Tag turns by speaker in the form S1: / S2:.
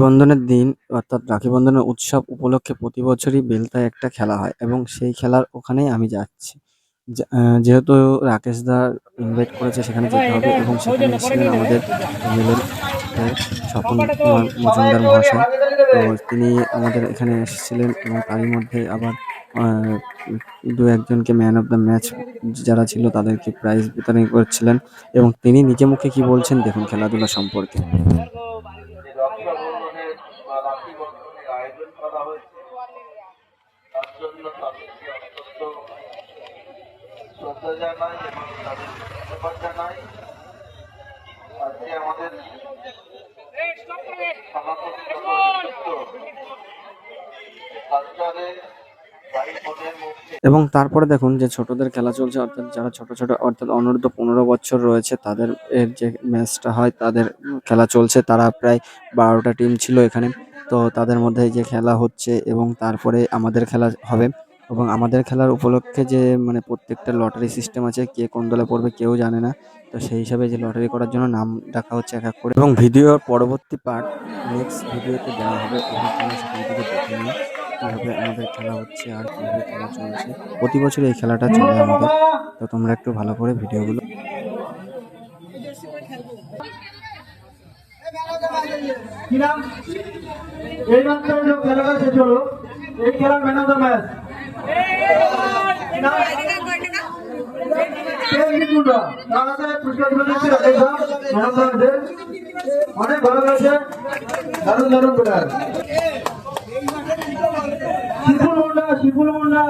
S1: বন্ধনের দিন অর্থাৎ রাখি বন্ধনের উৎসব উপলক্ষে প্রতি বছরই বেলতায় একটা খেলা হয় এবং সেই খেলার ওখানেই আমি যাচ্ছি। যেহেতু রাকেশ দা ইনভাইট করেছে সেখানে যেতে হবে এবং সেখানে এসেছিলেন আমাদের এমএলএ স্বপন কুমার মজুমদার মহাশয়। তো তিনি আমাদের এখানে এসেছিলেন এবং তারই মধ্যে আবার আহ, দু একজনকে ম্যান অফ দ্য ম্যাচ যারা ছিল তাদেরকে প্রাইজ বিতরণ করছিলেন এবং তিনি নিজে মুখে কি বলছেন দেখুন খেলাধুলা সম্পর্কে।
S2: যে রক্ষাবন্ধনের বা রাখি বন্ধনের আয়োজন করা হয়েছে তার জন্য তাদেরকে অত্যন্ত শ্রদ্ধা জানাই এবং তাদেরকে ধন্যবাদ জানাই। আজকে আমাদের সনাতনী কালচারে ভাই বোনের মধ্যে
S1: এবং তারপরে দেখুন যে ছোটদের খেলা চলছে অর্থাৎ যারা ছোট ছোট অর্থাৎ অনূর্ধ্ব 15 বছর রয়েছে তাদের এর যে ম্যাচটা হয় তাদের খেলা চলছে। তারা প্রায় 12টা টিম ছিল এখানে। তো তাদের মধ্যে যে খেলা হচ্ছে এবং তারপরে আমাদের খেলা হবে এবং আমাদের খেলার উপলক্ষে যে মানে প্রত্যেকটা লটারি সিস্টেম আছে, কে কোন দলে পড়বে কেউ জানে না। তো সেই হিসাবে যে লটারি করার জন্য নাম ডাকা হচ্ছে এক এক করে এবং ভিডিওর পরবর্তী পার্ট নেক্সট ভিডিওতে দেওয়া হবে এবং তোমরা সেখান থেকে দেখে নিও কিভাবে আমাদের খেলা হচ্ছে আর কিভাবে খেলা চলছে। প্রতি বছর এই খেলাটা চলে আমাদের। তো তোমরা একটু ভালো করে ভিডিওগুলো
S3: কি নাম? এই মাত্র যে খেলাটা শেষ হলো, এই খেলার ম্যান অফ দ্য ম্যাচ অনেক ভালো লাগছে, দারুণ দারুণ প্লেয়ার। শিফুল মুন্ডা